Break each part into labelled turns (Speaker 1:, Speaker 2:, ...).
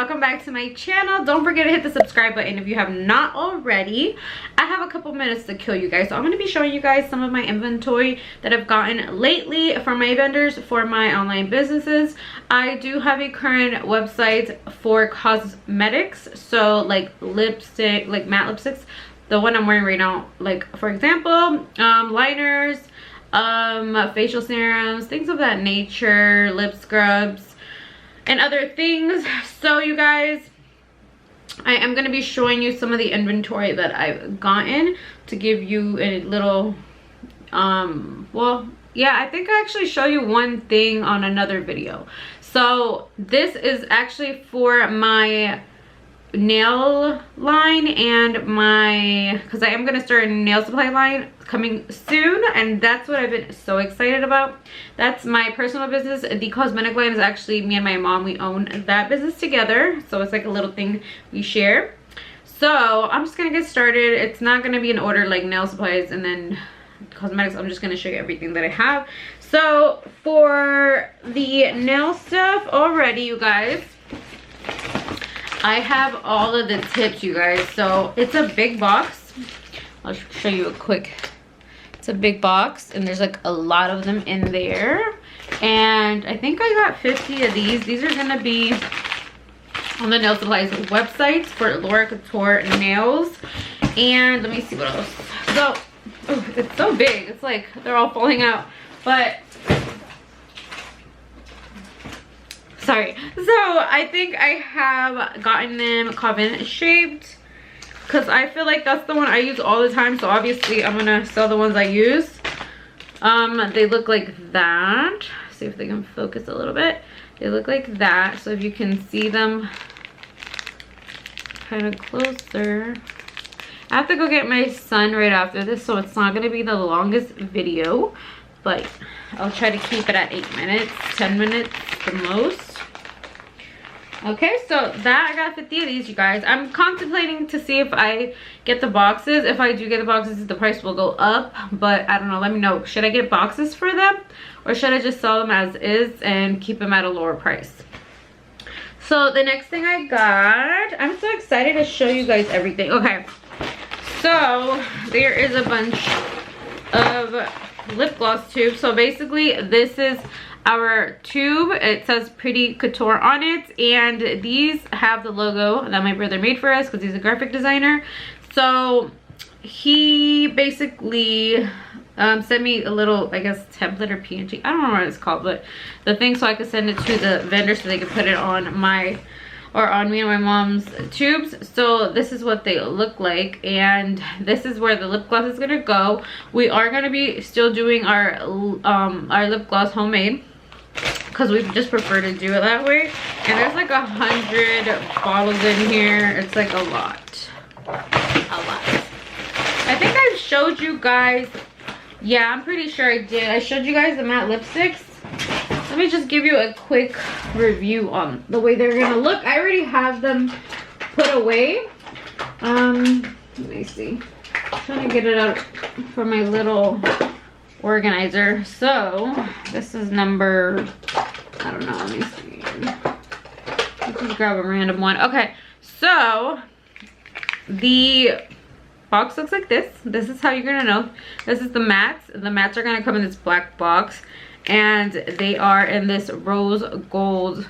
Speaker 1: welcome back to my channel. Don't forget to hit the subscribe button if you have not already. I have a couple minutes to kill you guys, so I'm going to be showing you guys some of my inventory that I've gotten lately from my vendors for my online businesses. I do have a current website for cosmetics, so like lipstick, like matte lipsticks, the one I'm wearing right now, like for example, liners, facial serums, things of that nature, lip scrubs and other things. So you guys, I am going to be showing you some of the inventory that I've gotten to give you a little well, yeah, I think I actually show you one thing on another video. So this is actually for my nail line and my, because I am going to start a nail supply line coming soon, and that's what I've been so excited about. That's my personal business. The cosmetic line is actually me and my mom, we own that business together, so it's like a little thing we share. So I'm just gonna get started. It's not gonna be in order like nail supplies and then cosmetics. I'm just gonna show you everything that I have. So for the nail stuff already, you guys, I have all of the tips, you guys. So it's a big box. I'll show you a quick. It's a big box and there's like a lot of them in there. And I think I got 50 of these. These are gonna be on the nail supplies website for Laura Couture nails. And let me see what else. So, oh, it's so big. It's like they're all falling out. But sorry. So I think I have gotten them coven shaped because I feel like that's the one I use all the time. So obviously I'm gonna sell the ones I use. They look like that. See if they can focus a little bit. They look like that. So if you can see them kind of closer. I have to go get my son right after this, so it's not gonna be the longest video, but I'll try to keep it at 8 minutes, 10 minutes the most. Okay, so that I got 50 of these, you guys. I'm contemplating to see if I get the boxes. If I do get the boxes, the price will go up, but I don't know. Let me know. Should I get boxes for them or should I just sell them as is and keep them at a lower price? So the next thing I got, I'm so excited to show you guys everything. Okay, so there is a bunch of lip gloss tubes. So basically this is our tube. It says Pretty Couture on it, and these have the logo that my brother made for us because he's a graphic designer. So he basically sent me a little, I guess, template or PNG, I don't know what it's called, but the thing, so I could send it to the vendor so they could put it on my, or on me and my mom's tubes. So this is what they look like, and this is where the lip gloss is gonna go. We are gonna be still doing our lip gloss homemade because we just prefer to do it that way. And there's like 100 bottles in here. It's like a lot. I think I showed you guys, yeah, I'm pretty sure I did. I showed you guys the matte lipsticks. Let me just give you a quick review on the way they're gonna look. I already have them put away. Let me see. I'm trying to get it out from my little organizer. So this is number, I don't know, let me see. Let's just grab a random one. Okay, so the box looks like this. This is how you're gonna know. This is the mattes. The mattes are gonna come in this black box, and they are in this rose gold.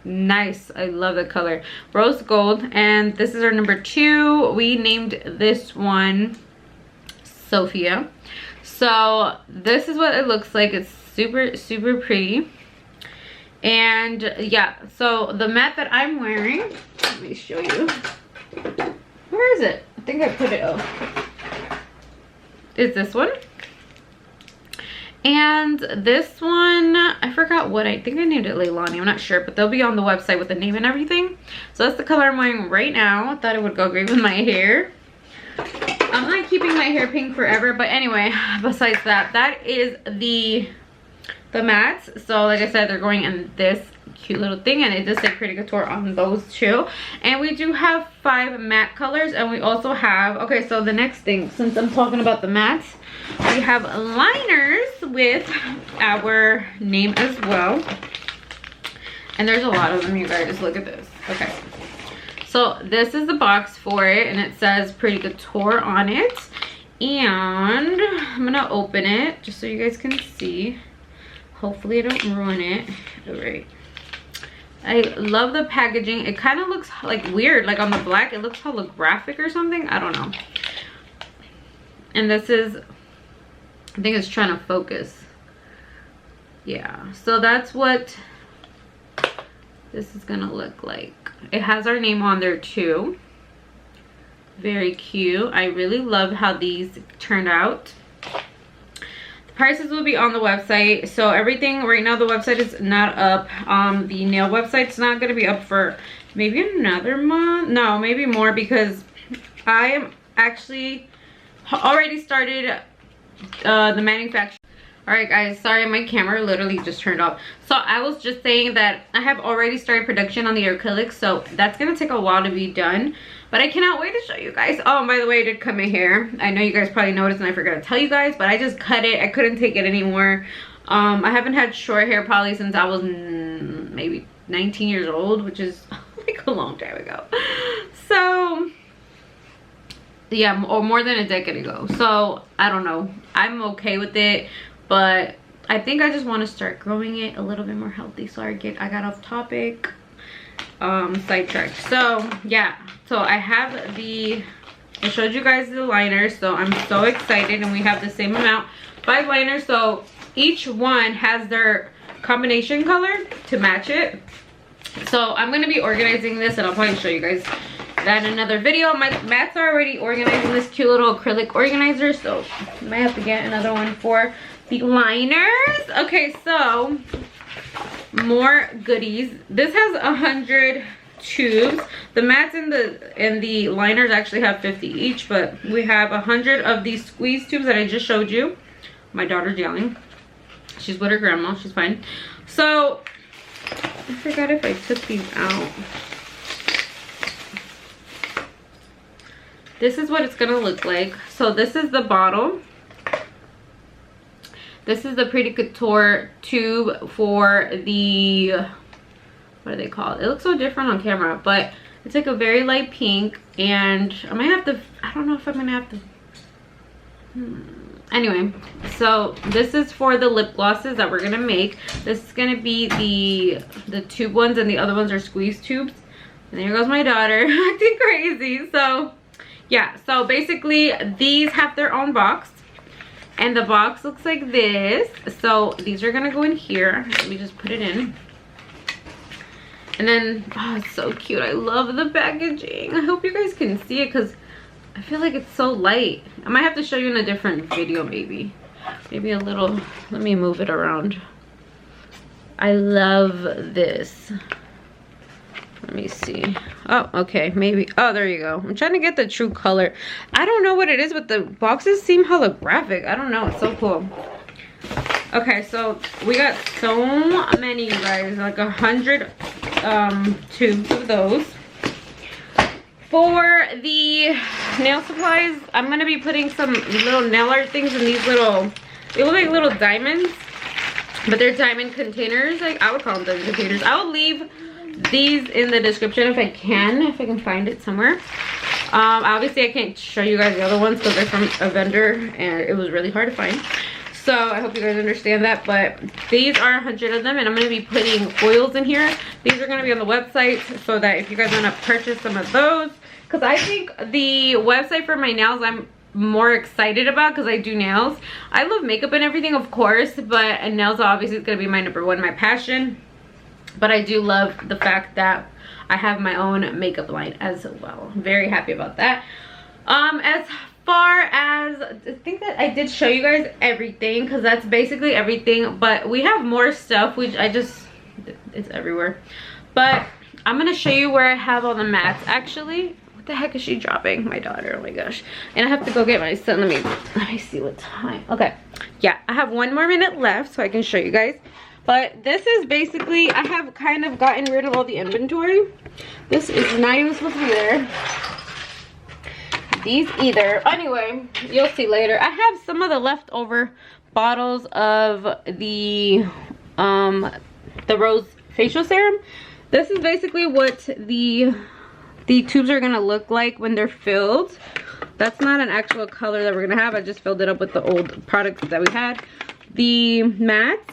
Speaker 1: Nice, I love the color, rose gold. And this is our number 2. We named this one Sophia. So this is what it looks like. It's super pretty. And yeah, so the matte that I'm wearing, let me show you. Where is it? I think I put it, oh, is this one. And this one, I forgot what, I think I named it Leilani, I'm not sure, but they'll be on the website with the name and everything. So that's the color I'm wearing right now. I thought it would go great with my hair. I'm not keeping my hair pink forever, but anyway, besides that, that is the mattes. So like I said, they're going in this cute little thing, and it does say Pretty Couture on those too. And we do have 5 matte colors, and we also have, okay, so the next thing, since I'm talking about the mattes, we have liners with our name as well. And there's a lot of them, you guys. Look at this. Okay. So this is the box for it, and it says Pretty Couture on it. And I'm gonna open it just so you guys can see. Hopefully I don't ruin it. All right. I love the packaging. It kind of looks like weird, like on the black it looks holographic or something. I don't know. And this is, I think it's trying to focus. Yeah, so that's what this is gonna look like. It has our name on there too. Very cute. I really love how these turned out. The prices will be on the website. So everything right now, the website is not up. The nail website's not gonna be up for maybe another month. No, maybe more, because I am actually already started the manufacturing. All right guys, sorry, my camera literally just turned off. So I was just saying that I have already started production on the acrylics, so that's gonna take a while to be done, but I cannot wait to show you guys. Oh, by the way, I did cut my hair. I know you guys probably noticed and I forgot to tell you guys, but I just cut it. I couldn't take it anymore. I haven't had short hair probably since I was maybe 19 years old, which is like a long time ago. So yeah, or more than a decade ago. So I don't know, I'm okay with it, but I think I just want to start growing it a little bit more healthy. Sorry, I got off topic, sidetracked. So yeah, so I have I showed you guys the liners, so I'm so excited. And we have the same amount, 5 liners, so each one has their combination color to match it. So I'm going to be organizing this, and I'll probably show you guys that in another video. Matt's already organizing this cute little acrylic organizer, so I might have to get another one for the liners. Okay, so more goodies. This has 100 tubes. The mats and the liners actually have 50 each, but we have 100 of these squeeze tubes that I just showed you. My daughter's yelling. She's with her grandma. She's fine. So I forgot if I took these out. This is what it's gonna look like. So this is the bottle. This is the Pretty Couture tube for the, what are they called? It looks so different on camera, but it's like a very light pink, and I might have to, I don't know if I'm gonna have to, Anyway, so this is for the lip glosses that we're gonna make. This is gonna be the tube ones, and the other ones are squeeze tubes. And there goes my daughter acting crazy. So yeah, so basically these have their own box, and the box looks like this. So these are gonna go in here. Let me just put it in. And then, oh, it's so cute. I love the packaging. I hope you guys can see it, because I feel like it's so light. I might have to show you in a different video, maybe a little. Let me move it around. I love this. Let me see. Oh, okay, maybe. Oh, there you go. I'm trying to get the true color. I don't know what it is, but the boxes seem holographic. I don't know. It's so cool. Okay, so we got so many, you guys. Like 100 tubes of those. For the nail supplies, I'm going to be putting some little nail art things in these little, they look like little diamonds, but they're diamond containers. Like, I would call them diamond containers. I will leave these in the description if I can find it somewhere. Obviously, I can't show you guys the other ones because they're from a vendor and it was really hard to find. So I hope you guys understand that, but these are 100 of them, and I'm going to be putting foils in here. These are going to be on the website, so that if you guys want to purchase some of those, because I think the website for my nails I'm more excited about, because I do nails. I love makeup and everything, of course, but nails obviously is going to be my number one, my passion. But I do love the fact that I have my own makeup line as well. I'm very happy about that. As far as, I think that I did show you guys everything, because that's basically everything, but we have more stuff which it's everywhere. But I'm gonna show you where I have all the mats. Actually, what the heck is she dropping? My daughter, oh my gosh. And I have to go get my son. Let me see what time. Okay, yeah, I have 1 more minute left so I can show you guys. But this is basically, I have kind of gotten rid of all the inventory. This is not even supposed to be there. These either. Anyway, you'll see later. I have some of the leftover bottles of the rose facial serum. This is basically what the tubes are gonna look like when they're filled. That's not an actual color that we're gonna have. I just filled it up with the old products that we had. The mats,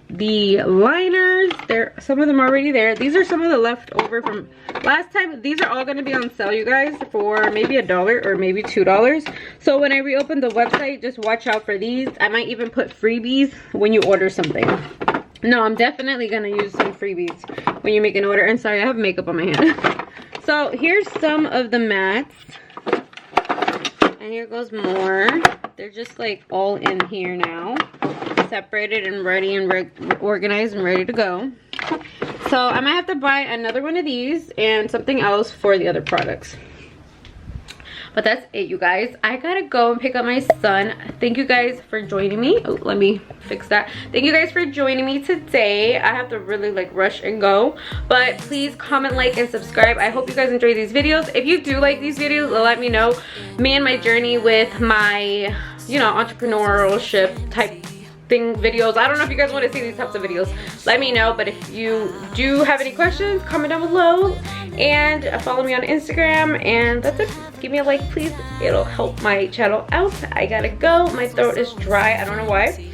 Speaker 1: the liners, some of them are already there. These are some of the leftover from last time. These are all going to be on sale, you guys, for maybe $1 or maybe $2. So when I reopen the website, just watch out for these. I might even put freebies when you order something. No, I'm definitely going to use some freebies when you make an order. And sorry, I have makeup on my hand. So here's some of the mats. And here goes more. They're just like all in here now, separated and ready and organized and ready to go. So I might have to buy another one of these and something else for the other products. But that's it, you guys. I gotta go and pick up my son. Thank you guys for joining me. Oh, let me fix that. Thank you guys for joining me today. I have to really like rush and go, but please comment, like, and subscribe. I hope you guys enjoy these videos. If you do like these videos, let me know. Me and my journey with my, you know, entrepreneurship type thing videos. I don't know if you guys want to see these types of videos. Let me know. But if you do have any questions, comment down below and follow me on Instagram. And that's it. Give me a like, please. It'll help my channel out. I gotta go. My throat is dry. I don't know why,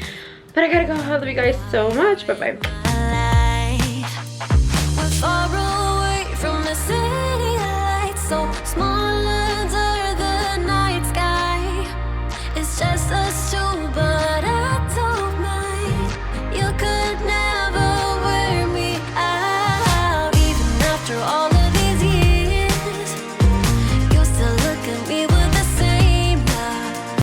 Speaker 1: but I gotta go. I love you guys so much. Bye bye.